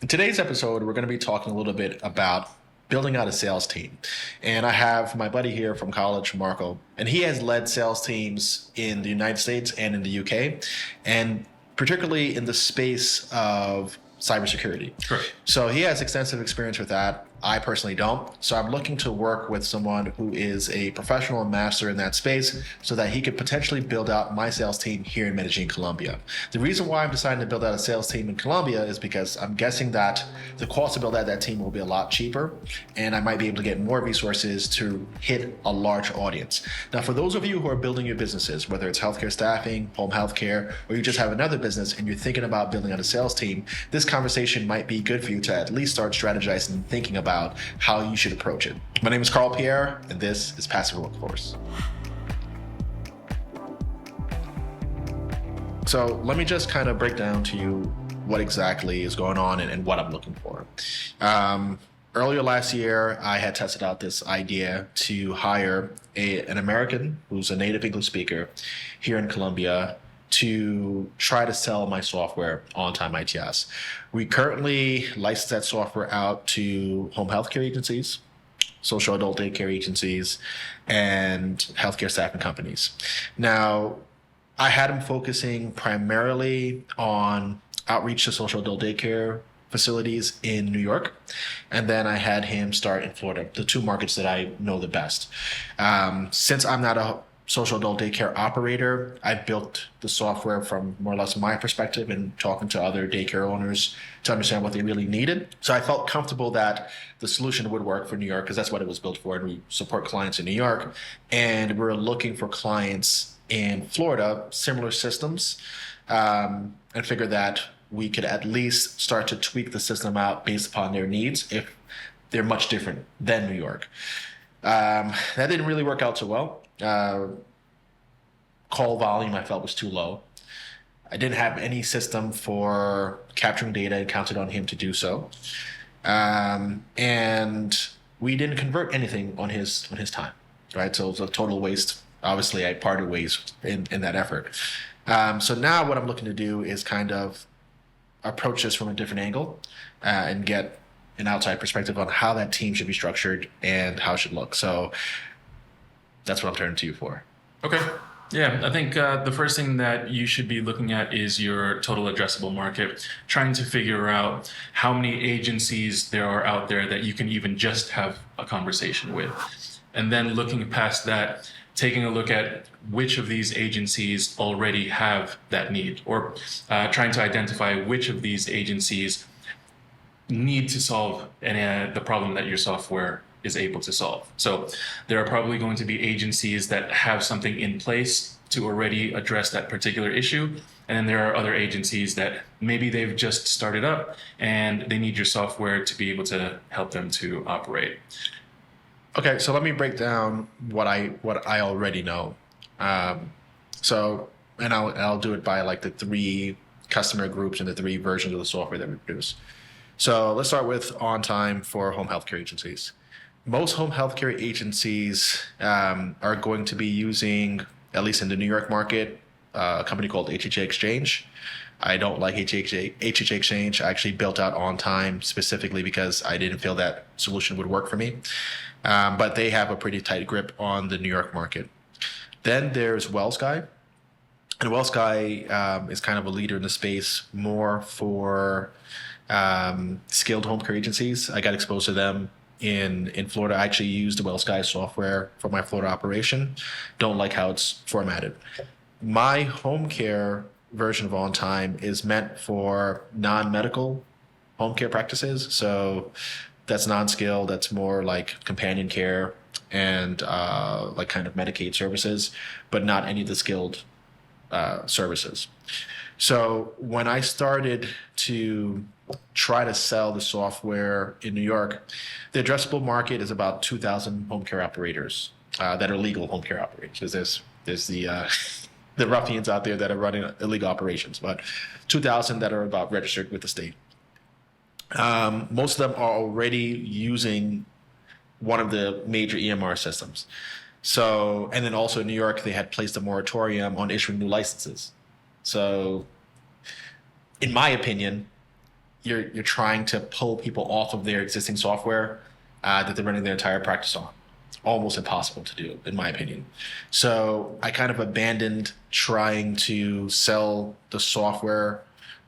In today's episode, we're going to be talking a little bit about building out a sales team. And I have my buddy here from college, Marco, and he has led sales teams in the United States and in the UK, and particularly in the space of cybersecurity. Correct. So he has extensive experience with that. I personally don't. So I'm looking to work with someone who is a professional and master in that space so that he could potentially build out my sales team here in Medellin, Colombia. The reason why I'm deciding to build out a sales team in Colombia is because I'm guessing that the cost to build out that team will be a lot cheaper and I might be able to get more resources to hit a large audience. Now, for those of you who are building your businesses, whether it's healthcare staffing, home healthcare, or you just have another business and you're thinking about building out a sales team, this conversation might be good for you to at least start strategizing and thinking about how you should approach it. My name is Carl Pierre, and this is Passive Workforce. So let me just kind of break down to you what exactly is going on and what I'm looking for. Earlier last year, I had tested out this idea to hire an American who's a native English speaker here in Colombia to try to sell my software OnTime ITS. We currently license that software out to home healthcare agencies, social adult daycare agencies, and healthcare staffing companies. Now, I had him focusing primarily on outreach to social adult daycare facilities in New York, and then I had him start in Florida, the two markets that I know the best. Since I'm not a social adult daycare operator, I built the software from more or less my perspective and talking to other daycare owners to understand what they really needed. So I felt comfortable that the solution would work for New York because that's what it was built for, and we support clients in New York. And we're looking for clients in Florida, similar systems, and figured that we could at least start to tweak the system out based upon their needs if they're much different than New York. That didn't really work out so well. Call volume I felt was too low. I didn't have any system for capturing data and counted on him to do so. And we didn't convert anything on his time, right? So it was a total waste. Obviously, I parted ways in that effort. So now what I'm looking to do is kind of approach this from a different angle and get an outside perspective on how that team should be structured and how it should look. So that's what I'm turning to you for. Okay. Yeah, I think the first thing that you should be looking at is your total addressable market, trying to figure out how many agencies there are out there that you can even just have a conversation with. And then looking past that, taking a look at which of these agencies already have that need, or trying to identify which of these agencies need to solve the problem that your software is able to solve. So there are probably going to be agencies that have something in place to already address that particular issue. And then there are other agencies that maybe they've just started up and they need your software to be able to help them to operate. Okay, so let me break down what I already know. And I'll do it by like the three customer groups and the three versions of the software that we produce. So let's start with OnTime for home healthcare agencies. Most home healthcare agencies are going to be using, at least in the New York market, a company called HHA Exchange. I don't like HHA Exchange. I actually built out OnTime specifically because I didn't feel that solution would work for me. But they have a pretty tight grip on the New York market. Then there's WellSky. And WellSky is kind of a leader in the space more for skilled home care agencies. I got exposed to them in Florida. I actually used the WellSky software for my Florida operation. Don't like how it's formatted. My home care version of OnTime is meant for non-medical home care practices. So that's non-skilled. That's more like companion care and like kind of Medicaid services, but not any of the skilled services. So when I started to try to sell the software in New York, the addressable market is about 2,000 home care operators that are legal home care operators. Because there's the ruffians out there that are running illegal operations, but 2,000 that are about registered with the state. Most of them are already using one of the major EMR systems. So, and then also in New York, they had placed a moratorium on issuing new licenses. So, in my opinion, you're trying to pull people off of their existing software that they're running their entire practice on. Almost impossible to do, in my opinion. So I kind of abandoned trying to sell the software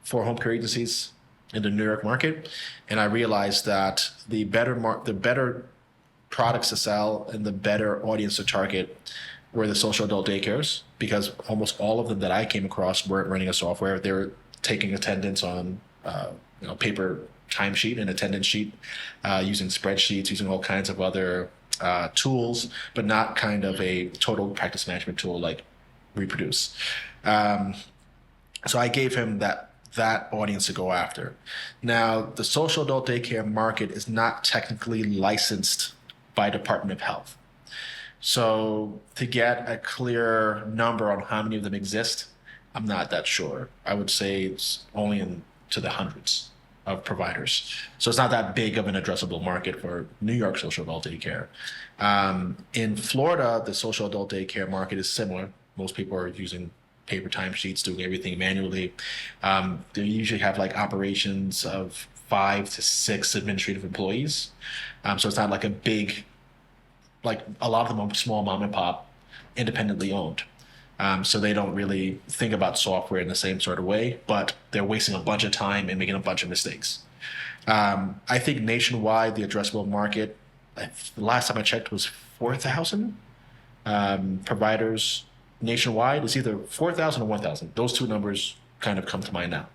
for home care agencies in the New York market, and I realized that the better products to sell and the better audience to target were the social adult daycares, because almost all of them that I came across weren't running a software. They were taking attendance on paper timesheet and attendance sheet, using spreadsheets, using all kinds of other tools, but not kind of a total practice management tool like Reproduce. So I gave him that audience to go after. Now, the social adult daycare market is not technically licensed by Department of Health. So to get a clear number on how many of them exist, I'm not that sure. I would say it's only into the hundreds of providers. So it's not that big of an addressable market for New York social adult daycare. In Florida, the social adult daycare market is similar. Most people are using paper timesheets, doing everything manually. They usually have like operations of 5 to 6 administrative employees. So it's not like a big, like a lot of them are small mom and pop, independently owned. So they don't really think about software in the same sort of way, but they're wasting a bunch of time and making a bunch of mistakes. I think nationwide, the addressable market, the last time I checked, was 4,000 providers nationwide. It's either 4,000 or 1,000. Those two numbers kind of come to mind now.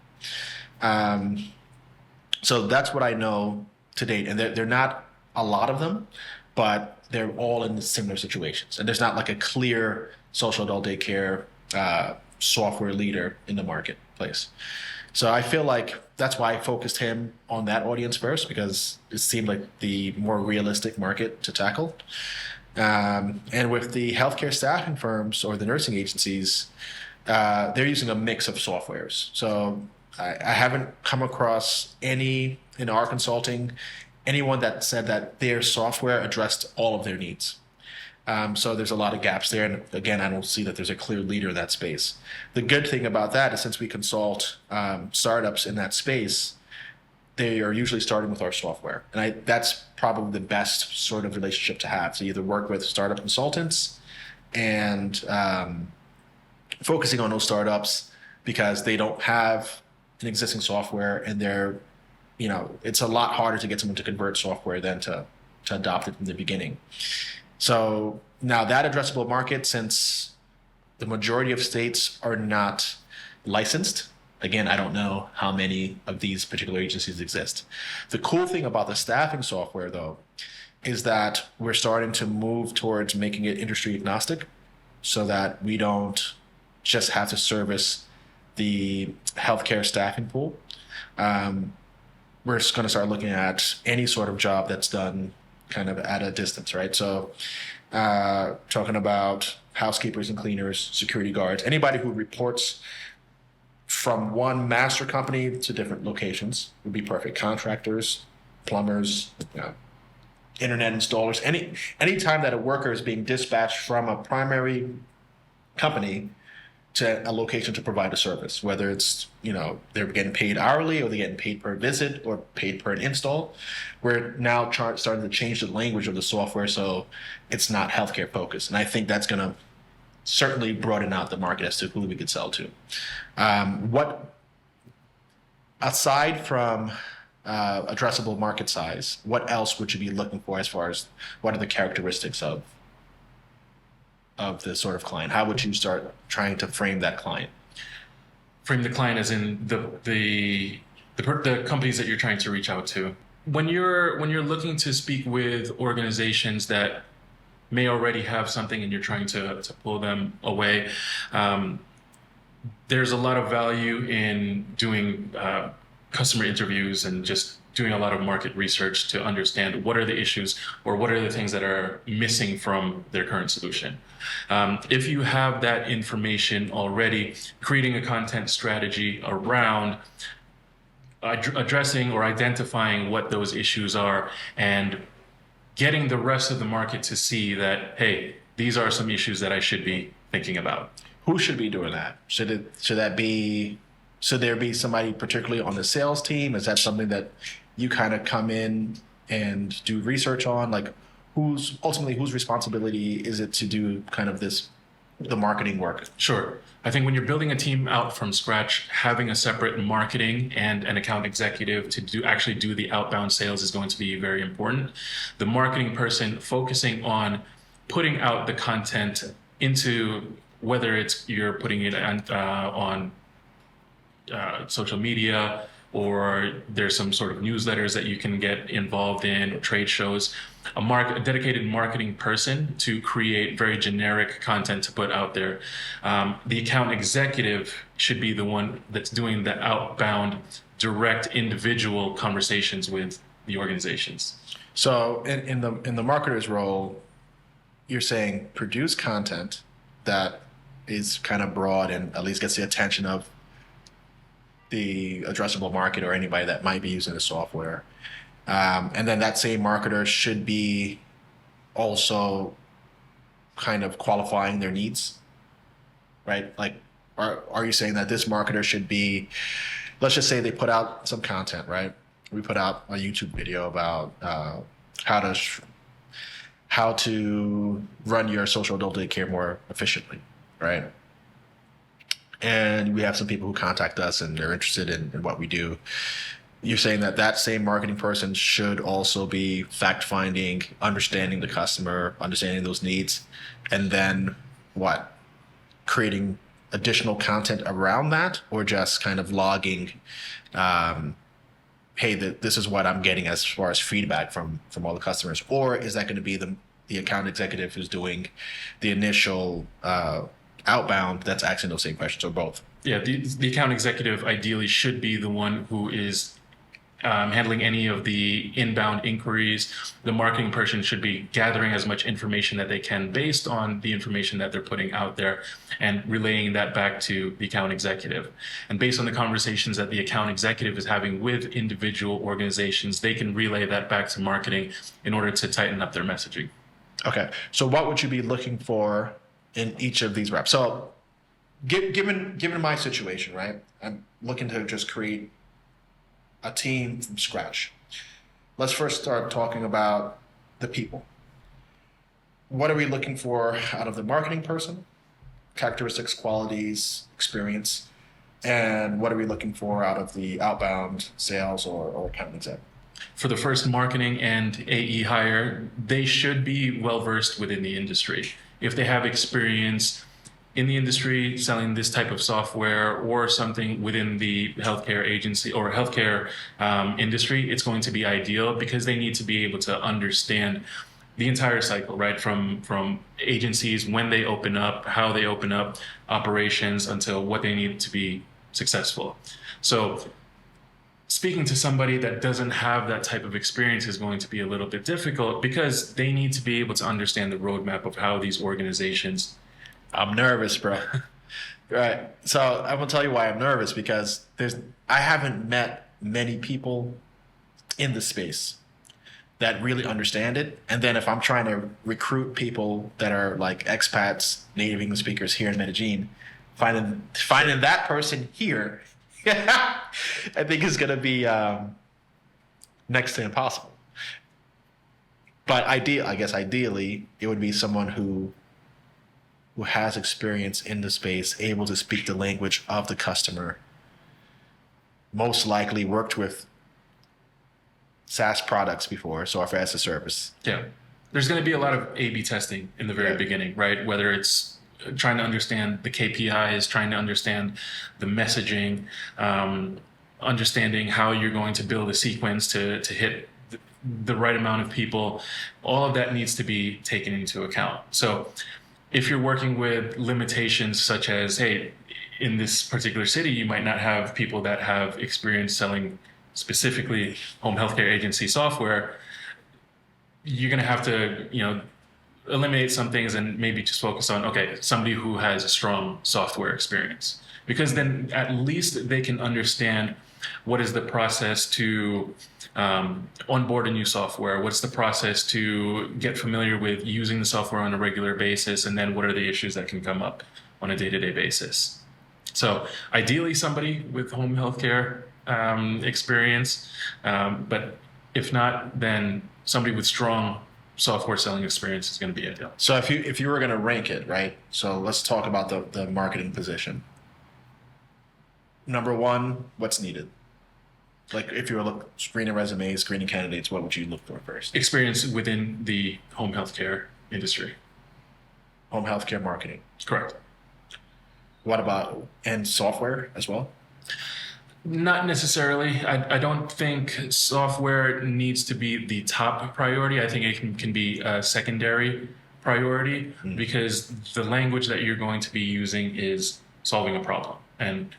So that's what I know to date. And they're not a lot of them, but they're all in similar situations. And there's not like a clear social adult daycare software leader in the marketplace. So I feel like that's why I focused him on that audience first, because it seemed like the more realistic market to tackle. And with the healthcare staffing firms or the nursing agencies, they're using a mix of softwares. So I haven't come across any in our consulting, anyone that said that their software addressed all of their needs. So there's a lot of gaps there. And again, I don't see that there's a clear leader in that space. The good thing about that is, since we consult startups in that space, they are usually starting with our software. And that's probably the best sort of relationship to have, to either work with startup consultants and focusing on those startups because they don't have an existing software, and they're, it's a lot harder to get someone to convert software than to adopt it from the beginning. So now that addressable market, since the majority of states are not licensed, again, I don't know how many of these particular agencies exist. The cool thing about the staffing software, though, is that we're starting to move towards making it industry agnostic, so that we don't just have to service the healthcare staffing pool. We're just going to start looking at any sort of job that's done kind of at a distance, right? So talking about housekeepers and cleaners, security guards, anybody who reports from one master company to different locations would be perfect. Contractors, plumbers, internet installers, any time that a worker is being dispatched from a primary company to a location to provide a service, whether it's, they're getting paid hourly or they're getting paid per visit or paid per install. We're now starting to change the language of the software so it's not healthcare focused. And I think that's going to certainly broaden out the market as to who we could sell to. Aside from addressable market size, what else would you be looking for as far as what are the characteristics of the sort of client? How would you start trying to frame that client? Frame the client as in the companies that you're trying to reach out to. When you're looking to speak with organizations that may already have something and you're trying to pull them away, there's a lot of value in doing customer interviews and just doing a lot of market research to understand what are the issues or what are the things that are missing from their current solution. If you have that information already, creating a content strategy around addressing or identifying what those issues are and getting the rest of the market to see that, hey, these are some issues that I should be thinking about. Who should be doing that? Should that be should there be somebody particularly on the sales team? Is that something that you kind of come in and do research on? Like, whose responsibility is it to do kind of the marketing work? Sure. I think when you're building a team out from scratch, having a separate marketing and an account executive to actually do the outbound sales is going to be very important. The marketing person focusing on putting out the content into, whether it's you're putting it on social media, or there's some sort of newsletters that you can get involved in, or trade shows, a dedicated marketing person to create very generic content to put out there. The account executive should be the one that's doing the outbound, direct individual conversations with the organizations. So in the marketer's role, you're saying produce content that is kind of broad and at least gets the attention of the addressable market or anybody that might be using the software. And then that same marketer should be also kind of qualifying their needs, right? Like, are you saying that this marketer should be, let's just say they put out some content, right? We put out a YouTube video about how to run your social adult daycare more efficiently, right? And we have some people who contact us and they're interested in what we do. You're saying that same marketing person should also be fact-finding, understanding the customer, understanding those needs, and then what? Creating additional content around that, or just kind of logging, hey, this is what I'm getting as far as feedback from all the customers? Or is that going to be the account executive who's doing the initial outbound that's asking those same questions, or both? Yeah, the account executive ideally should be the one who is handling any of the inbound inquiries. The marketing person should be gathering as much information that they can based on the information that they're putting out there and relaying that back to the account executive. And based on the conversations that the account executive is having with individual organizations, they can relay that back to marketing in order to tighten up their messaging. Okay. So what would you be looking for in each of these reps? So given my situation, right? I'm looking to just create a team from scratch. Let's first start talking about the people. What are we looking for out of the marketing person? Characteristics, qualities, experience. And what are we looking for out of the outbound sales or account exec? For the first marketing and AE hire, they should be well versed within the industry. If they have experience in the industry selling this type of software or something within the healthcare agency or healthcare industry, it's going to be ideal, because they need to be able to understand the entire cycle, right? From agencies, when they open up, how they open up, operations, until what they need to be successful. So speaking to somebody that doesn't have that type of experience is going to be a little bit difficult, because they need to be able to understand the roadmap of how these organizations. I'm nervous, bro. Right. So I'm gonna tell you why I'm nervous, because I haven't met many people in the space that really understand it. And then if I'm trying to recruit people that are like expats, native English speakers here in Medellin, finding that person here, I think is gonna be next to impossible. But ideally, it would be someone who has experience in the space, able to speak the language of the customer, most likely worked with SaaS products before, software as a service. Yeah. There's going to be a lot of A/B testing in the very beginning, right? Whether it's trying to understand the KPIs, trying to understand the messaging, understanding how you're going to build a sequence to hit the right amount of people. All of that needs to be taken into account. So if you're working with limitations such as, hey, in this particular city, you might not have people that have experience selling specifically home healthcare agency software, you're going to have to, eliminate some things and maybe just focus on, okay, somebody who has a strong software experience. Because then at least they can understand what is the process to onboard a new software, what's the process to get familiar with using the software on a regular basis, and then what are the issues that can come up on a day-to-day basis. So ideally, somebody with home healthcare experience, but if not, then somebody with strong software selling experience is going to be ideal. So if you were going to rank it, right? So let's talk about the marketing position. Number one, what's needed? Like if you were screening resumes, screening candidates, what would you look for first? Experience within the home healthcare industry. Home healthcare marketing. Correct. What about and software as well? Not necessarily. I don't think software needs to be the top priority. I think it can be a secondary priority because the language that you're going to be using is solving a problem. And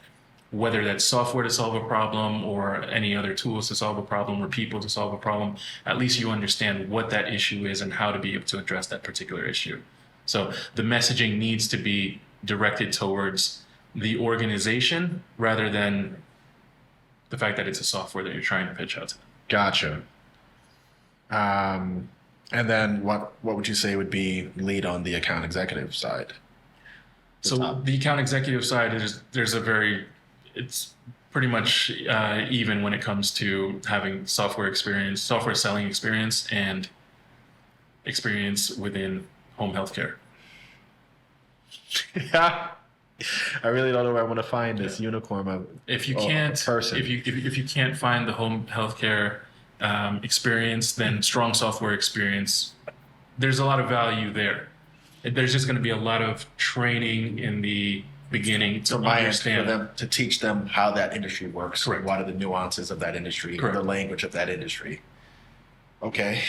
whether that's software to solve a problem or any other tools to solve a problem or people to solve a problem, at least you understand what that issue is and how to be able to address that particular issue. So the messaging needs to be directed towards the organization rather than the fact that it's a software that you're trying to pitch out to them. Gotcha. And then what would you say would be lead on the account executive side? So the account executive side it's pretty much even when it comes to having software experience, software selling experience, and experience within home healthcare. Yeah. I really don't know where I want to find this unicorn of if you can't person. If you can't find the home healthcare experience, then strong software experience. There's a lot of value there. There's just going to be a lot of training in the beginning to understand for them to teach them how that industry works. Correct. What are the nuances of that industry? Correct. The language of that industry. Okay.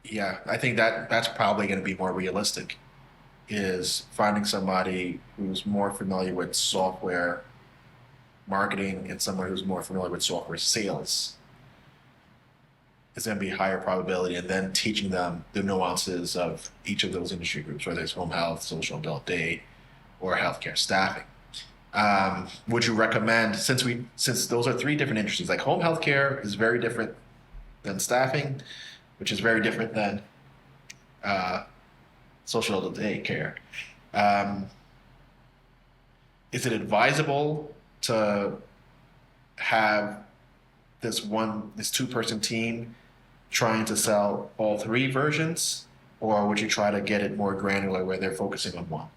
Yeah, I think that's probably going to be more realistic, is finding somebody who's more familiar with software marketing and someone who's more familiar with software sales. It's going to be higher probability, and then teaching them the nuances of each of those industry groups, whether it's home health, social adult day, or healthcare staffing. Would you recommend, since those are three different industries, like home healthcare is very different than staffing, which is very different than social adult day care. Is it advisable to have this 2-person team trying to sell all three versions, or would you try to get it more granular where they're focusing on one?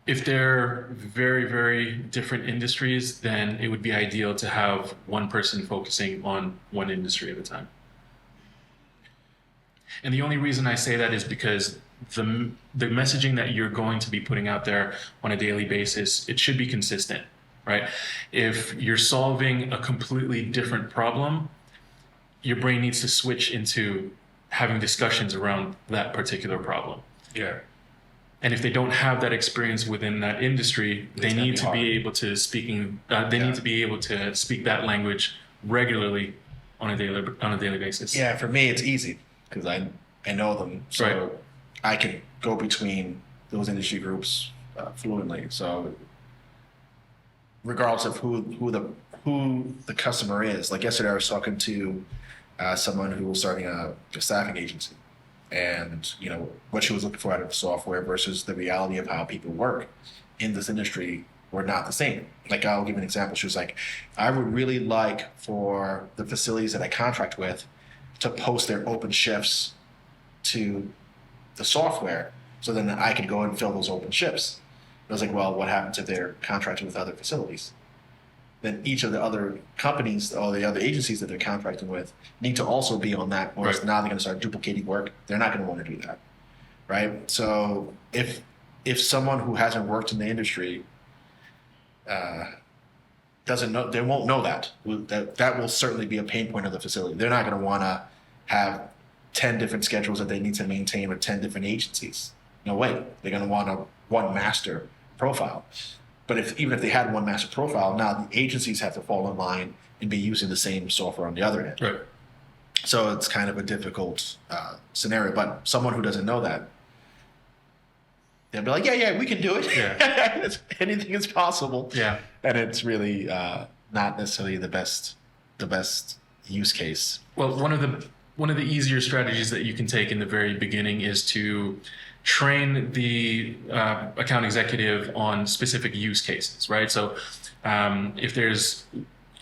If they're very, very different industries, then it would be ideal to have one person focusing on one industry at a time. And the only reason I say that is because the messaging that you're going to be putting out there on a daily basis, it should be consistent, right? If you're solving a completely different problem, your brain needs to switch into having discussions around that particular problem. Yeah. And if they don't have that experience within that industry, they need to be able to need to be able to speak that language regularly on a daily basis. Yeah, for me it's easy because I know them, so Right. I can go between those industry groups fluently. So regardless of who the customer is, like yesterday I was talking to someone who was starting a staffing agency, and what she was looking for out of software versus the reality of how people work in this industry were not the same. Like, I'll give an example. She was like, I would really like for the facilities that I contract with to post their open shifts to the software so then I could go and fill those open shifts. And I was like, well, what happens if they're contracted with other facilities? Then each of the other companies or the other agencies that they're contracting with need to also be on that, or else now they're going to start duplicating work. They're not going to want to do that, right? So if someone who hasn't worked in the industry doesn't know, they won't know that. That will certainly be a pain point of the facility. They're not going to want to have 10 different schedules that they need to maintain with 10 different agencies. No way. They're going to want one master profile. But even if they had one master profile, now the agencies have to fall in line and be using the same software on the other end. Right. So it's kind of a difficult scenario. But someone who doesn't know that, they'll be like, yeah, we can do it. Yeah. Anything is possible. Yeah. And it's really not necessarily the best use case. Well, one of the easier strategies that you can take in the very beginning is to train the account executive on specific use cases, right? So if there's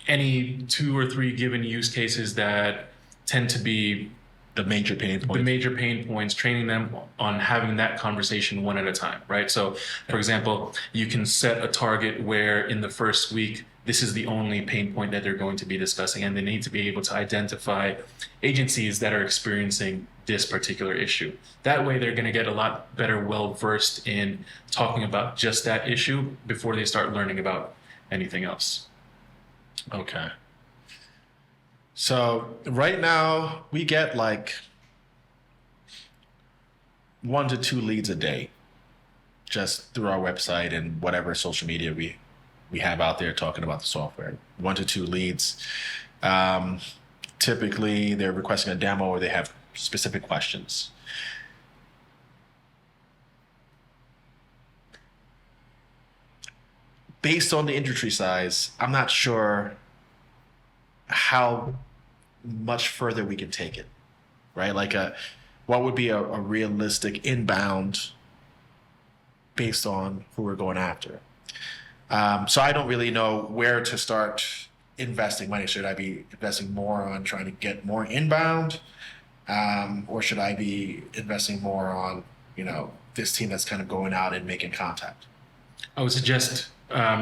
any 2 or 3 given use cases that tend to be The major pain point. the major pain points, training them on having that conversation one at a time, right? So, for example, you can set a target where in the first week, this is the only pain point that they're going to be discussing, and they need to be able to identify agencies that are experiencing this particular issue. That way, they're going to get a lot better, well versed in talking about just that issue before they start learning about anything else. Okay. So right now we get like 1 to 2 leads a day just through our website and whatever social media we have out there talking about the software. 1 to 2 leads. Typically they're requesting a demo or they have specific questions. Based on the industry size, I'm not sure how much further we can take it, right? Like what would be a realistic inbound based on who we're going after? So I don't really know where to start investing money. Should I be investing more on trying to get more inbound? Or should I be investing more on, this team that's kind of going out and making contact? I would suggest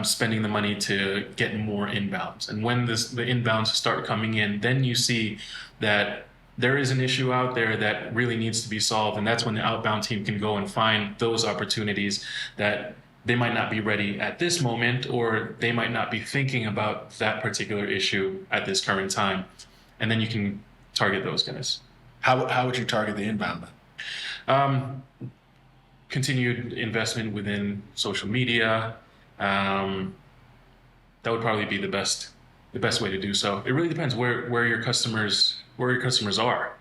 spending the money to get more inbounds. And when the inbounds start coming in, then you see that there is an issue out there that really needs to be solved. And that's when the outbound team can go and find those opportunities that they might not be ready at this moment, or they might not be thinking about that particular issue at this current time. And then you can target those guys. How would you target the inbound then? Continued investment within social media. That would probably be the best way to do so. It really depends where your customers are.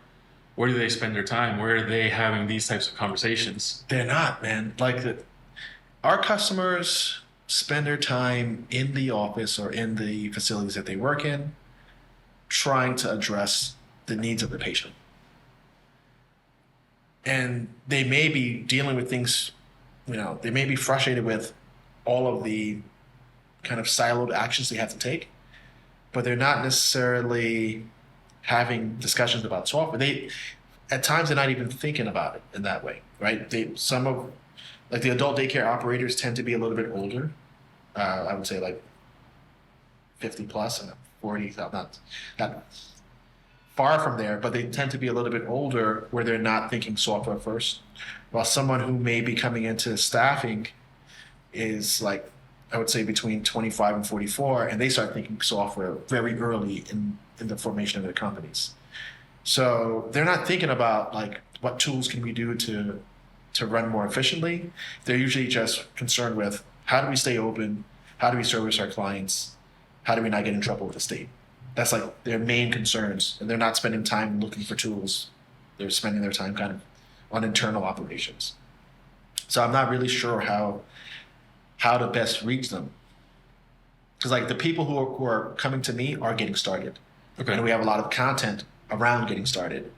Where do they spend their time? Where are they having these types of conversations? They're not, man. Our customers spend their time in the office or in the facilities that they work in, trying to address the needs of the patient. And they may be dealing with things, they may be frustrated with all of the kind of siloed actions they have to take, but they're not necessarily having discussions about software. At times, they're not even thinking about it in that way, right? The adult daycare operators tend to be a little bit older. I would say like 50 plus and 40, not far from there, but they tend to be a little bit older where they're not thinking software first. While someone who may be coming into staffing is like, I would say between 25 and 44, and they start thinking software very early in the formation of their companies. So they're not thinking about like what tools can we do to run more efficiently. They're usually just concerned with how do we stay open, how do we service our clients, how do we not get in trouble with the state. That's like their main concerns, and they're not spending time looking for tools. They're spending their time kind of on internal operations. So I'm not really sure how to best reach them, because like the people who are coming to me are getting started. Okay. And we have a lot of content around getting started,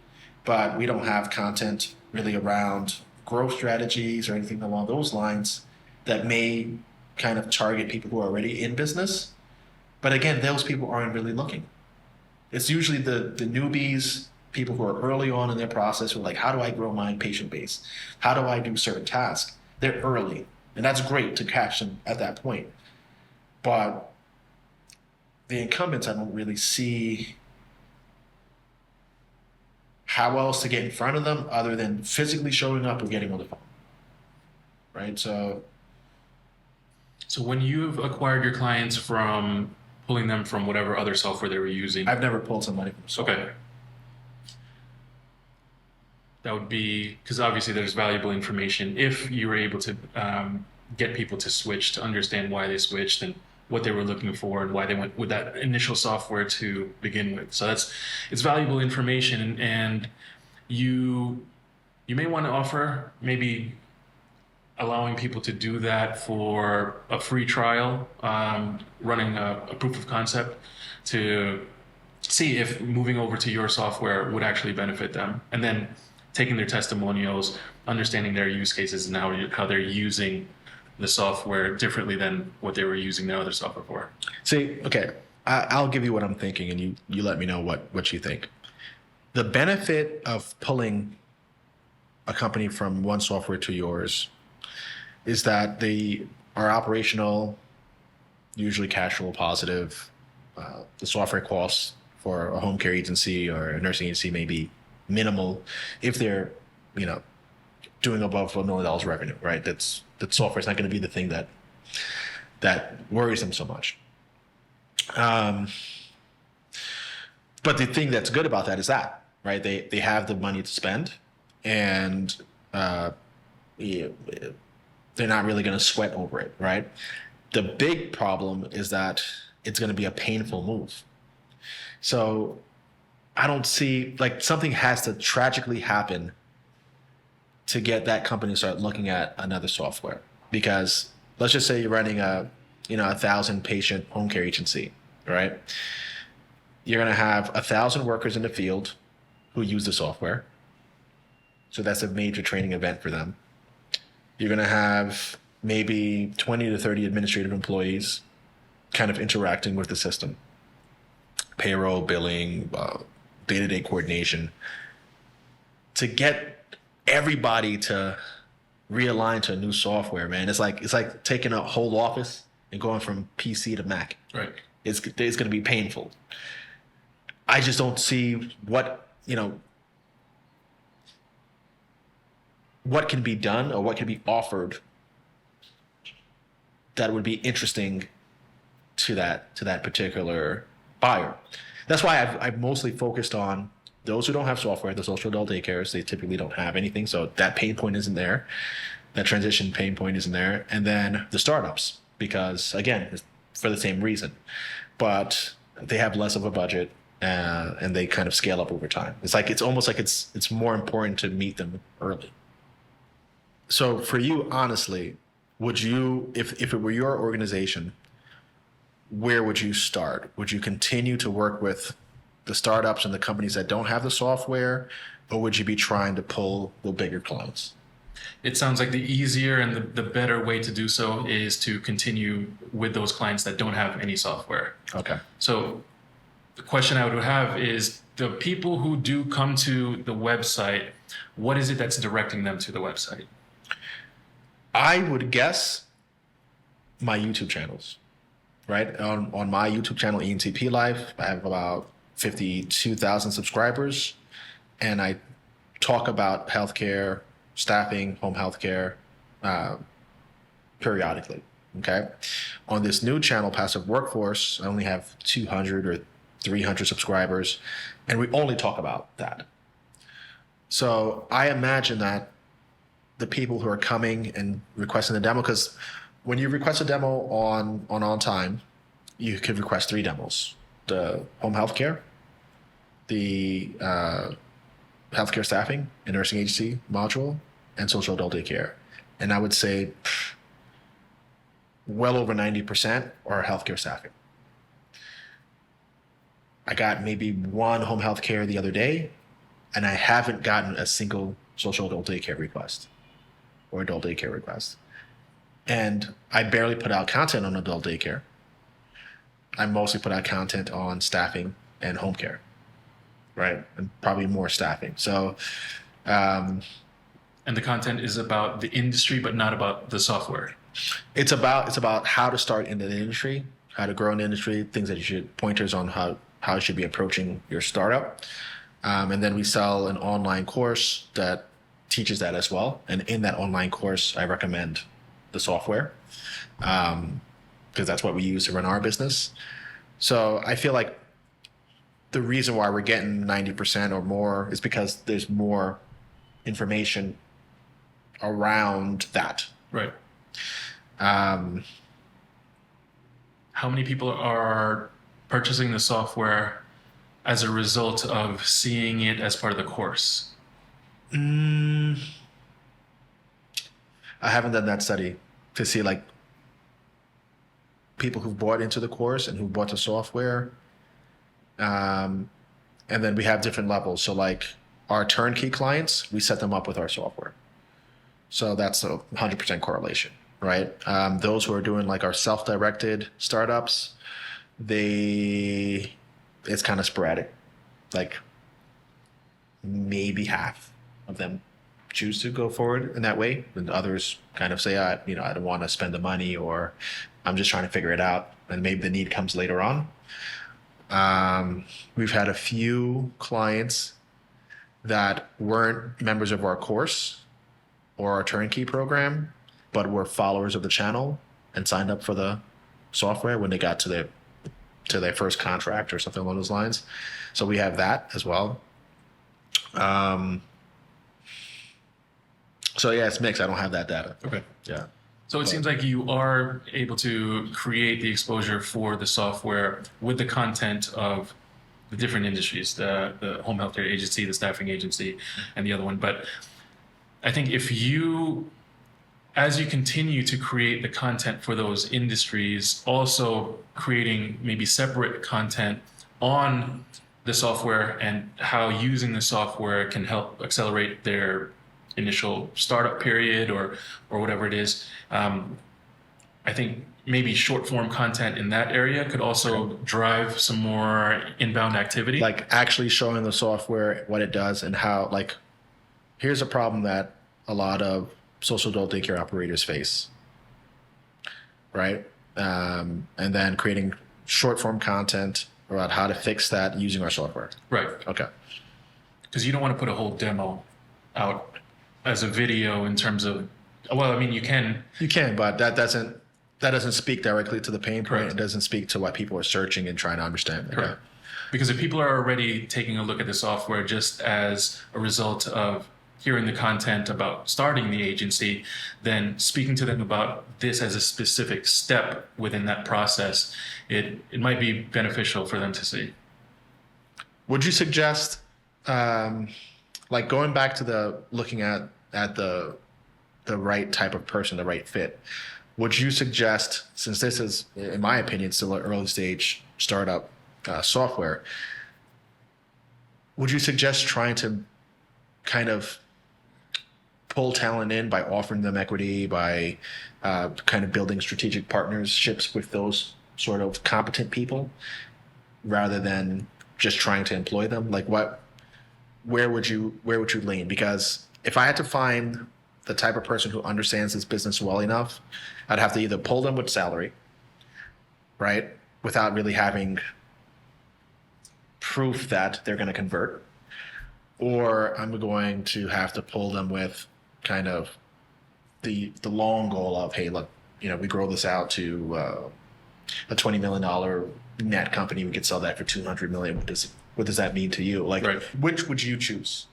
but we don't have content really around growth strategies or anything along those lines that may kind of target people who are already in business. But again, those people aren't really looking. It's usually the newbies, people who are early on in their process, who are like, how do I grow my patient base? How do I do certain tasks? They're early, and that's great to catch them at that point. But the incumbents, I don't really see how else to get in front of them other than physically showing up or getting on the phone. Right? So when you've acquired your clients from pulling them from whatever other software they were using. I've never pulled somebody from software. Okay. That would be, because obviously there's valuable information. If you were able to get people to switch, to understand why they switched and what they were looking for and why they went with that initial software to begin with. So it's valuable information, and you may want to offer maybe allowing people to do that for a free trial, running a proof of concept to see if moving over to your software would actually benefit them. And then taking their testimonials, understanding their use cases, and how they're using the software differently than what they were using their other software for. See, okay, I'll give you what I'm thinking, and you let me know what you think. The benefit of pulling a company from one software to yours is that they are operational, usually cash flow positive. The software costs for a home care agency or a nursing agency may be minimal if they're, doing above $1 million revenue, right? That software is not going to be the thing that worries them so much. But the thing that's good about that is that, right? They have the money to spend, and yeah, they're not really going to sweat over it, right? The big problem is that it's going to be a painful move. So I don't see, like, something has to tragically happen to get that company to start looking at another software. Because let's just say you're running a 1,000 patient home care agency, right? You're going to have 1,000 workers in the field who use the software. So that's a major training event for them. You're going to have maybe 20 to 30 administrative employees kind of interacting with the system. Payroll, billing, day-to-day coordination. To get everybody to realign to a new software, man, it's like taking a whole office and going from PC to Mac. Right. It's going to be painful. I just don't see what can be done or what can be offered that would be interesting to that particular buyer. That's why I've mostly focused on those who don't have software, the social adult daycares. They typically don't have anything, so that pain point isn't there. That transition pain point isn't there. And then the startups, because again, it's for the same reason, but they have less of a budget, and they kind of scale up over time. It's almost like it's more important to meet them early. So for you, honestly, would you, if it were your organization, where would you start? Would you continue to work with the startups and the companies that don't have the software, or would you be trying to pull the bigger clients? It sounds like the easier and the better way to do so is to continue with those clients that don't have any software. Okay. So the question I would have is, the people who do come to the website, what is it that's directing them to the website? I would guess my YouTube channels, right? On my YouTube channel, ENTP Life, I have about 52,000 subscribers, and I talk about healthcare, staffing, home healthcare, periodically. Okay. On this new channel, Passive Workforce, I only have 200 or 300 subscribers, and we only talk about that. So I imagine that the people who are coming and requesting the demo, because when you request a demo on time, you could request 3 demos: the home healthcare, the healthcare staffing and nursing agency module, and social adult daycare. And I would say well over 90% are healthcare staffing. I got maybe one home healthcare the other day, and I haven't gotten a single social adult daycare request or adult daycare request. And I barely put out content on adult daycare. I mostly put out content on staffing and home care, right? And probably more staffing. So, and the content is about the industry, but not about the software. It's about how to start in the industry, how to grow in the industry, things that you should, pointers on how you should be approaching your startup. And then we sell an online course that teaches that as well. And in that online course, I recommend the software, because that's what we use to run our business. So I feel like the reason why we're getting 90% or more is because there's more information around that. Right. How many people are purchasing the software as a result of seeing it as part of the course? I haven't done that study to see like people who've bought into the course and who bought the software. And then we have different levels. So like our turnkey clients, we set them up with our software. So that's a 100% correlation, right? Those who are doing like our self-directed startups, it's kind of sporadic. Like maybe half of them choose to go forward in that way, and others kind of say, I don't want to spend the money, or I'm just trying to figure it out, and maybe the need comes later on. We've had a few clients that weren't members of our course or our turnkey program, but were followers of the channel and signed up for the software when they got to their first contract or something along those lines. So we have that as well. So yeah, it's mixed. I don't have that data. Okay. Yeah. So it seems like you are able to create the exposure for the software with the content of the different industries, the home healthcare agency, the staffing agency, and the other one. But I think as you continue to create the content for those industries, also creating maybe separate content on the software and how using the software can help accelerate their initial startup period or whatever it is. I think maybe short form content in that area could also drive some more inbound activity. Like actually showing the software what it does and how, like, here's a problem that a lot of social adult daycare operators face, right? And then creating short form content about how to fix that using our software. Right. Okay. Because you don't want to put a whole demo out as a video in terms of, well, I mean, you can, but that doesn't speak directly to the pain point. Correct. It doesn't speak to what people are searching and trying to understand. Correct. Because if people are already taking a look at the software just as a result of hearing the content about starting the agency, then speaking to them about this as a specific step within that process, it might be beneficial for them to see. Would you suggest, like going back to looking at the right type of person, the right fit, would you suggest, since this is, in my opinion, still an early stage startup software, would you suggest trying to kind of pull talent in by offering them equity, by kind of building strategic partnerships with those sort of competent people, rather than just trying to employ them? Like where would you lean? Because if I had to find the type of person who understands this business well enough, I'd have to either pull them with salary, right, without really having proof that they're going to convert, or I'm going to have to pull them with kind of the long goal of, hey, look, we grow this out to a $20 million net company. We could sell that for $200 million. What does that mean to you? Like, Right. Which would you choose?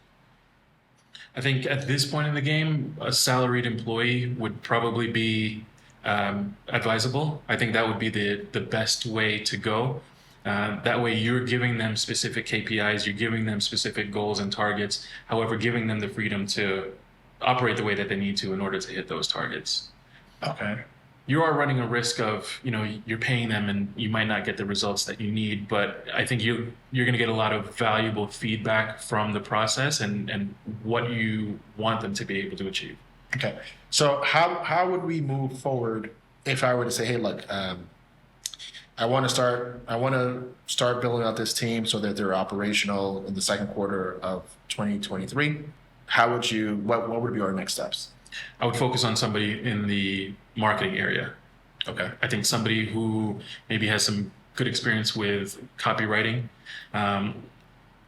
I think at this point in the game, a salaried employee would probably be advisable. I think that would be the best way to go. That way you're giving them specific KPIs, you're giving them specific goals and targets, however, giving them the freedom to operate the way that they need to in order to hit those targets. Okay. You are running a risk of, you're paying them and you might not get the results that you need, but I think you're going to get a lot of valuable feedback from the process and what you want them to be able to achieve. Okay. So how would we move forward if I were to say, hey, look, I want to start building out this team so that they're operational in the second quarter of 2023. What would be our next steps? I would focus on somebody in the marketing area. Okay. I think somebody who maybe has some good experience with copywriting,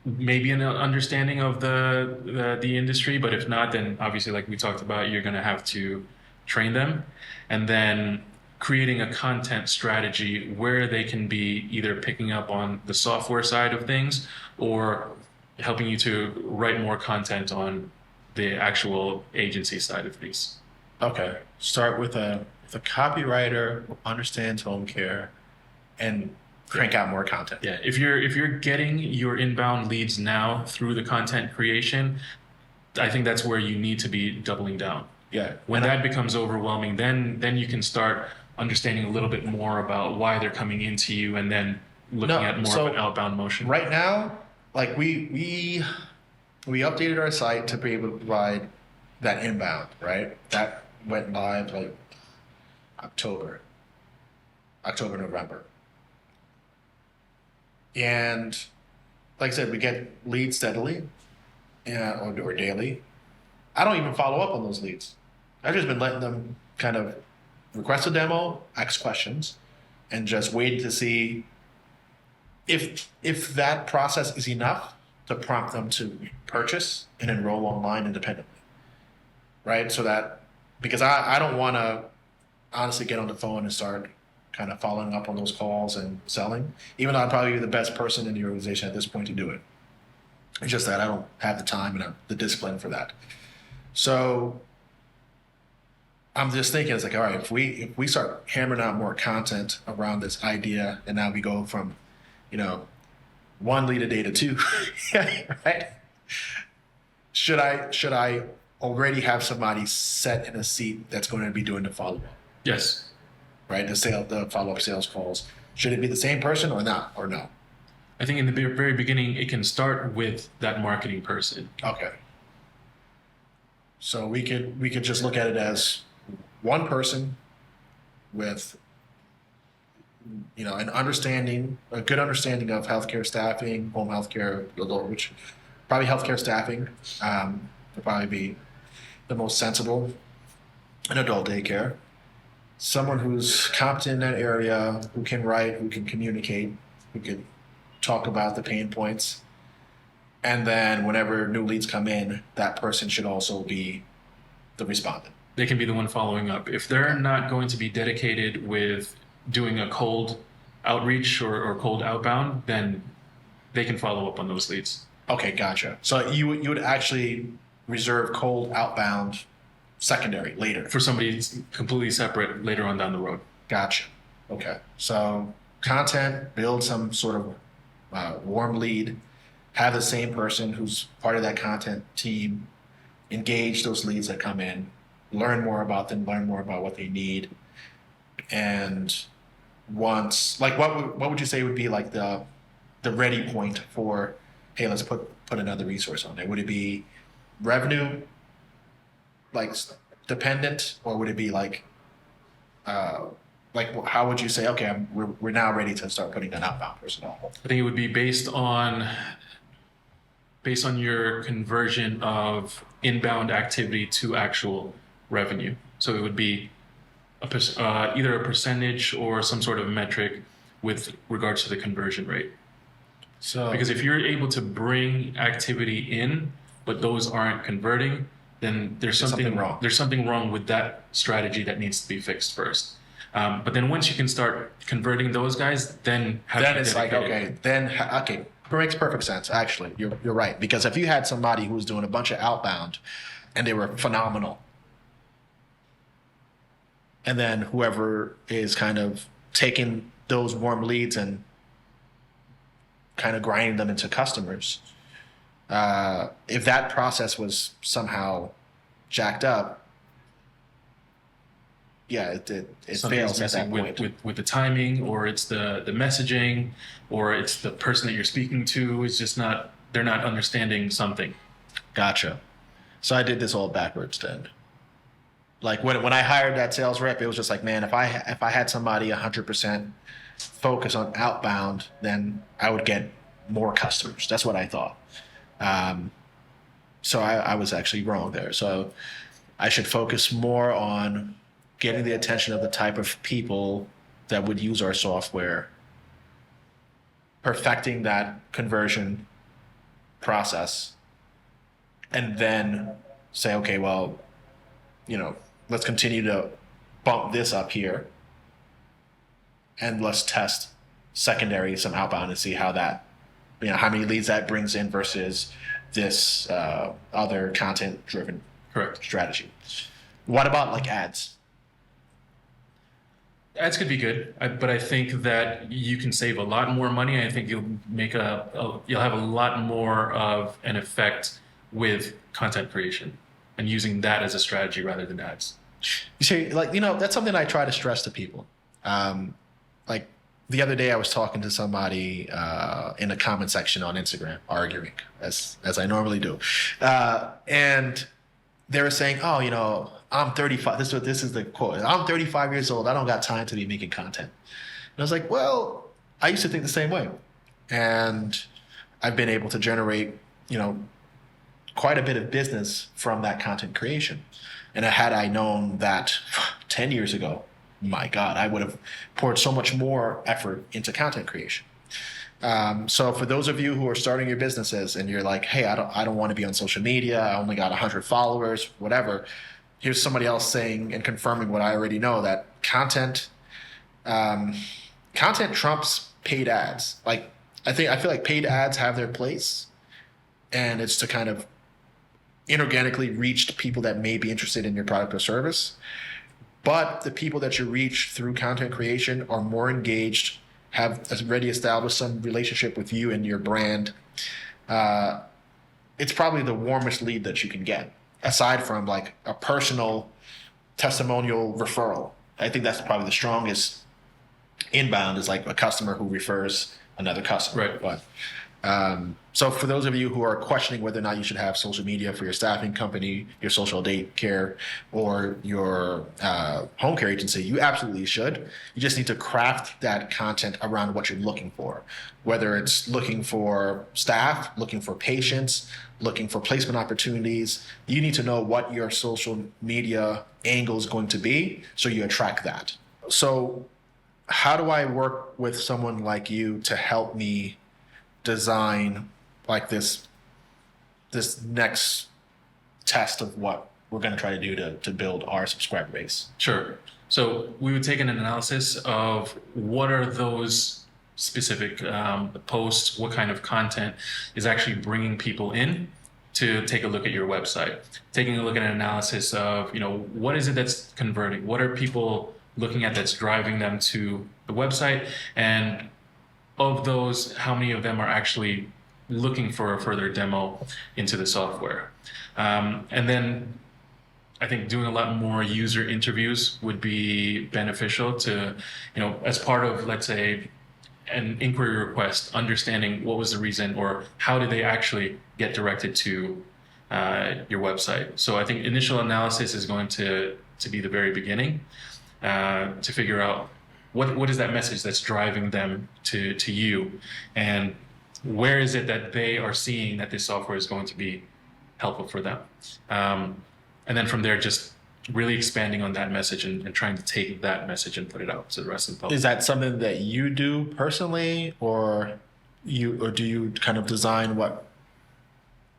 maybe an understanding of the industry, but if not, then obviously, like we talked about, you're going to have to train them, and then creating a content strategy where they can be either picking up on the software side of things or helping you to write more content on the actual agency side of things. Okay. Start with a copywriter who understands home care and Crank out more content. Yeah, if you're getting your inbound leads now through the content creation, I think that's where you need to be doubling down. Yeah. When that becomes overwhelming, then you can start understanding a little bit more about why they're coming into you, and then looking at more of an outbound motion. Right now, like we we updated our site to be able to provide that inbound, right? That went live like October, November. And like I said, we get leads steadily, or daily. I don't even follow up on those leads. I've just been letting them kind of request a demo, ask questions, and just wait to see if that process is enough to prompt them to purchase and enroll online independently, right? So that because I don't want to honestly get on the phone and start kind of following up on those calls and selling, even though I'd probably be the best person in the organization at this point to do it. It's just that I don't have the time and the discipline for that. So I'm just thinking, it's like, all right, if we start hammering out more content around this idea, and now we go from, one lead a day to two, right? Should I already have somebody set in a seat that's going to be doing the follow up, Yes. right? The follow up sales calls. Should it be the same person or not, or no? I think in the very beginning, it can start with that marketing person. Okay. So we could just look at it as one person with a good understanding of healthcare staffing, home healthcare, which probably healthcare staffing would probably be the most sensible, and adult daycare. Someone who's competent in that area, who can write, who can communicate, who can talk about the pain points. And then whenever new leads come in, that person should also be the respondent. They can be the one following up. If they're not going to be dedicated with doing a cold outreach or cold outbound, then they can follow up on those leads. Okay, gotcha. So you would actually reserve cold outbound secondary later. For somebody completely separate later on down the road. Gotcha. Okay. So content, build some sort of warm lead, have the same person who's part of that content team engage those leads that come in, learn more about them, learn more about what they need. And once, like, what would you say would be like the ready point for, hey, let's put another resource on there? Would it be revenue, like, dependent, or would it be like how would you say, okay, we're now ready to start putting an outbound person on? I think it would be based on your conversion of inbound activity to actual revenue. So it would be either a percentage or some sort of metric with regards to the conversion rate. So Because if you're able to bring activity in, but those aren't converting, then there's something wrong. There's something wrong with that strategy that needs to be fixed first. But then once you can start converting those guys, then it's like, okay, makes perfect sense. Actually, you're right, because if you had somebody who was doing a bunch of outbound and they were phenomenal, and then whoever is kind of taking those warm leads and kind of grinding them into customers, if that process was somehow jacked up, yeah, it Something's fails at that missing point. with the timing, or it's the messaging, or it's the person that you're speaking to. It's just not, they're not understanding something. Gotcha. So I did this all backwards then. Like when I hired that sales rep, it was just like, man, if I had somebody 100% focus on outbound, then I would get more customers. That's what I thought. So I was actually wrong there. So I should focus more on getting the attention of the type of people that would use our software, perfecting that conversion process, and then say, okay, well, let's continue to bump this up here, and let's test secondary, some outbound, and see how that, how many leads that brings in versus this other content-driven Correct. strategy. What about like ads? Ads could be good, but I think that you can save a lot more money. I think you'll make you'll have a lot more of an effect with content creation and using that as a strategy rather than ads. You see, that's something I try to stress to people. Like the other day I was talking to somebody in a comment section on Instagram, arguing as I normally do, and they were saying, "Oh, you know, I'm 35. This is the quote. I'm 35 years old. I don't got time to be making content." And I was like, "Well, I used to think the same way, and I've been able to generate, you know, quite a bit of business from that content creation. And had I known that 10 years ago, my God, I would have poured so much more effort into content creation." So for those of you who are starting your businesses and you're like, "Hey, I don't want to be on social media. I only got 100 followers, whatever." Here's somebody else saying and confirming what I already know, that content trumps paid ads. Like, I feel like paid ads have their place, and it's to kind of inorganically reach people that may be interested in your product or service. But the people that you reach through content creation are more engaged, have already established some relationship with you and your brand. It's probably the warmest lead that you can get, aside from like a personal testimonial referral. I think that's probably the strongest inbound, is like a customer who refers another customer. Right. But so for those of you who are questioning whether or not you should have social media for your staffing company, your social daycare, or your home care agency, you absolutely should. You just need to craft that content around what you're looking for, whether it's looking for staff, looking for patients, looking for placement opportunities. You need to know what your social media angle is going to be so you attract that. So how do I work with someone like you to help me design like this next test of what we're going to try to do to build our subscriber base? Sure. So we would take an analysis of what are those specific posts, what kind of content is actually bringing people in to take a look at your website. Taking a look at an analysis of, you know, what is it that's converting? What are people looking at that's driving them to the website? And of those, how many of them are actually looking for a further demo into the software? And then I think doing a lot more user interviews would be beneficial to, you know, as part of, let's say, an inquiry request, understanding what was the reason or how did they actually get directed to your website. So I think initial analysis is going to be the very beginning, to figure out what is that message that's driving them to you, and where is it that they are seeing that this software is going to be helpful for them. And then from there, just really expanding on that message and trying to take that message and put it out to the rest of the public. Is that something that you do personally, or do you kind of design what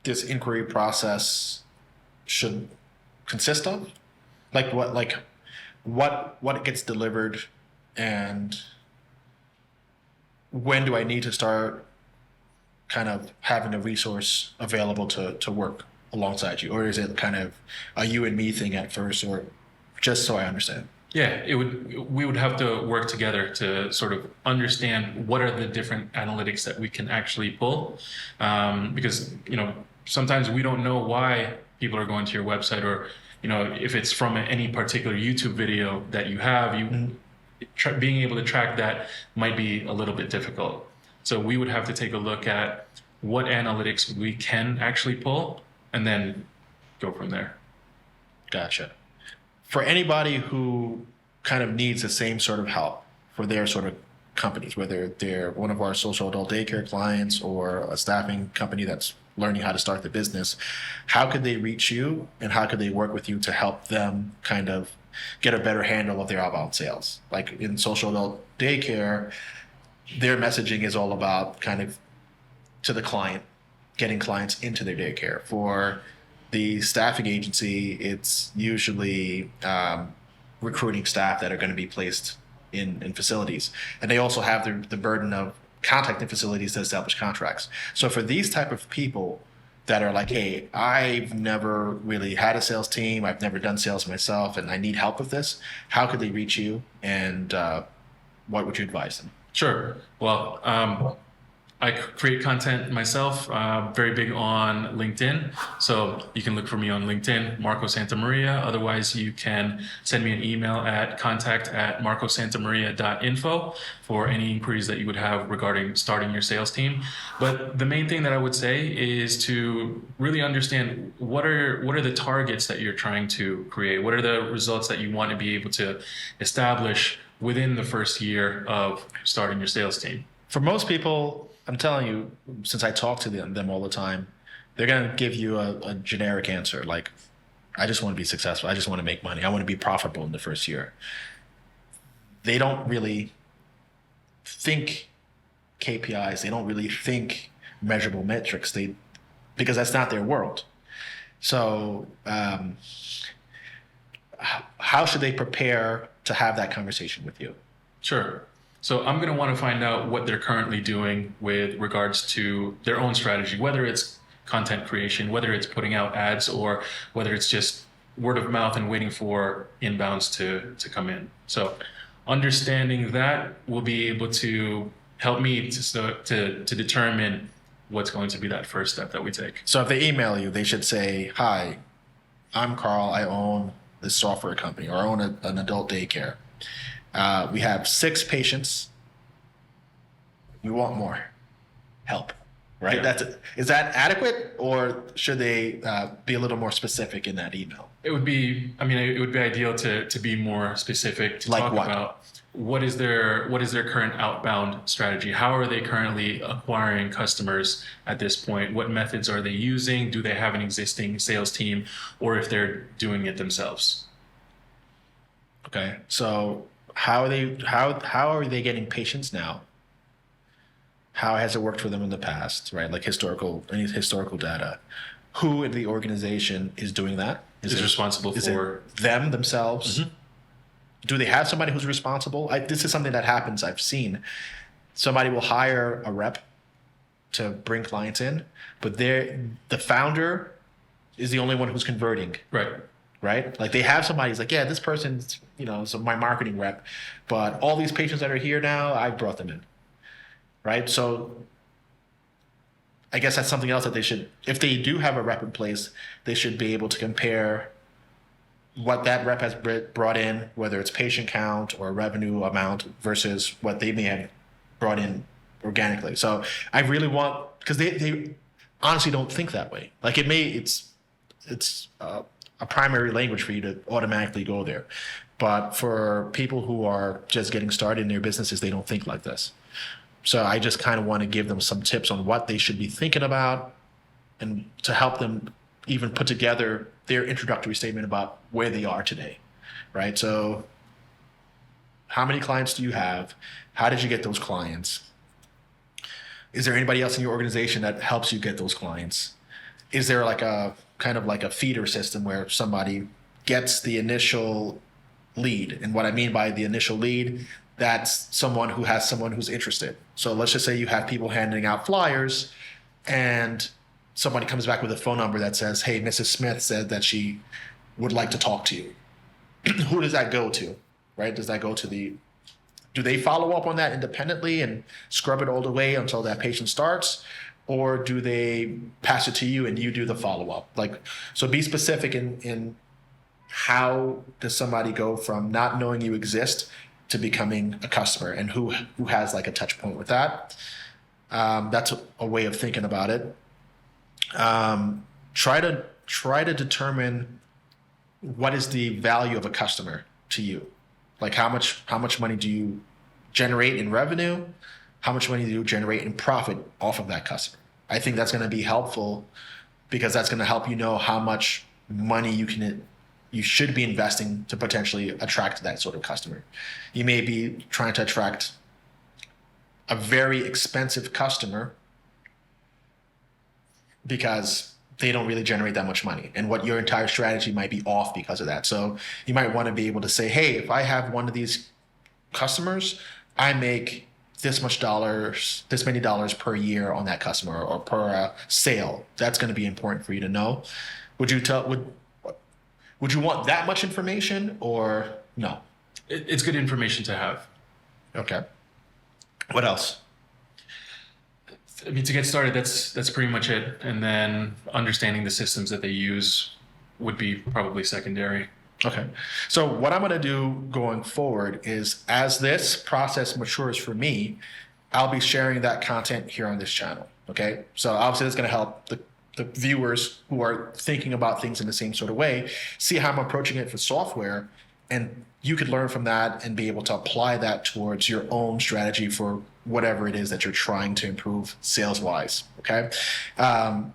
this inquiry process should consist of? Like what gets delivered, and when do I need to start kind of having a resource available to work alongside you? Or is it kind of a you and me thing at first, or just so I understand? Yeah, we would have to work together to sort of understand what are the different analytics that we can actually pull, because, you know, sometimes we don't know why people are going to your website, or, you know, if it's from any particular YouTube video that you have, being able to track that might be a little bit difficult. So we would have to take a look at what analytics we can actually pull and then go from there. Gotcha. For anybody who kind of needs the same sort of help for their sort of companies, whether they're one of our social adult daycare clients or a staffing company that's learning how to start the business, how could they reach you, and how could they work with you to help them kind of get a better handle of their outbound sales? Like in social adult daycare, their messaging is all about kind of to the client, getting clients into their daycare. For the staffing agency, it's usually recruiting staff that are going to be placed in facilities. And they also have the burden of contacting facilities to establish contracts. So for these type of people that are like, hey, I've never really had a sales team, I've never done sales myself, and I need help with this, how could they reach you, and what would you advise them? Sure. Well, I create content myself, very big on LinkedIn. So you can look for me on LinkedIn, Marco Santamaria. Otherwise, you can send me an email at contact@marcosantamaria.info for any inquiries that you would have regarding starting your sales team. But the main thing that I would say is to really understand what are the targets that you're trying to create? What are the results that you want to be able to establish within the first year of starting your sales team? For most people, I'm telling you, since I talk to them all the time, they're going to give you a generic answer like, I just want to be successful. I just want to make money. I want to be profitable in the first year. They don't really think KPIs. They don't really think measurable metrics. Because that's not their world. So how should they prepare to have that conversation with you? Sure. So I'm going to want to find out what they're currently doing with regards to their own strategy, whether it's content creation, whether it's putting out ads, or whether it's just word of mouth and waiting for inbounds to come in. So understanding that will be able to help me to determine what's going to be that first step that we take. So if they email you, they should say, hi, I'm Carl. I own this software company, or I own an adult daycare. We have 6 patients. We want more help, right? Yeah. Is that adequate, or should they be a little more specific in that email? It would be ideal to be more specific, to Like talk what? about what is their current outbound strategy? How are they currently acquiring customers at this point? What methods are they using? Do they have an existing sales team, or if they're doing it themselves? Okay. So how are they getting patients now? How has it worked for them in the past, right? Like any historical data. Who in the organization is doing that? Is responsible is for it them themselves? Mhm. Do they have somebody who's responsible? This is something that happens. I've seen somebody will hire a rep to bring clients in, but the founder is the only one who's converting. Right? Like they have somebody who's like, yeah, this person's, so my marketing rep, but all these patients that are here now, I brought them in. Right? So I guess that's something else that they should, if they do have a rep in place, they should be able to compare what that rep has brought in, whether it's patient count or revenue amount versus what they may have brought in organically. So I really want, because they honestly don't think that way. Like it's a primary language for you to automatically go there. But for people who are just getting started in their businesses, they don't think like this. So I just kind of want to give them some tips on what they should be thinking about and to help them even put together their introductory statement about where they are today, right? So how many clients do you have? How did you get those clients? Is there anybody else in your organization that helps you get those clients? Is there like a kind of like a feeder system where somebody gets the initial lead? And what I mean by the initial lead, that's someone who has someone who's interested. So let's just say you have people handing out flyers and somebody comes back with a phone number that says, hey, Mrs. Smith said that she would like to talk to you. Who does that go to, right? Does that go to do they follow up on that independently and scrub it all the way until that patient starts? Or do they pass it to you and you do the follow-up? So be specific in how does somebody go from not knowing you exist to becoming a customer, and who has like a touch point with that. That's a way of thinking about it. Try to determine what is the value of a customer to you. Like how much money do you generate in revenue? How much money do you generate in profit off of that customer? I think that's going to be helpful because that's going to help you know how much money you should be investing to potentially attract that sort of customer. You may be trying to attract a very expensive customer because they don't really generate that much money, and what your entire strategy might be off because of that. So you might want to be able to say, hey, if I have one of these customers, I make this many dollars per year on that customer or per sale. That's going to be important for you to know. Would you want that much information or no? It's good information to have. Okay. What else? I mean, to get started, that's pretty much it. And then understanding the systems that they use would be probably secondary. Okay. So what I'm going to do going forward is, as this process matures for me, I'll be sharing that content here on this channel. Okay. So obviously it's going to help the viewers who are thinking about things in the same sort of way see how I'm approaching it for software, and you could learn from that and be able to apply that towards your own strategy for whatever it is that you're trying to improve sales wise. Okay.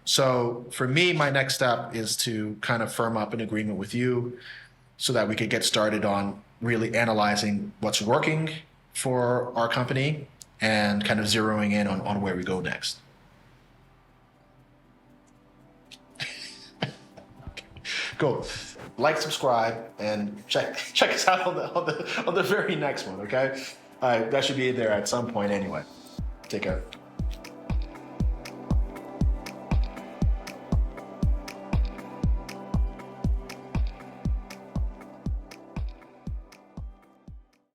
So for me, my next step is to kind of firm up an agreement with you so that we could get started on really analyzing what's working for our company and kind of zeroing in on where we go next. Go like, subscribe, and check us out on the very next one. Okay, that should be there at some point anyway. Take care.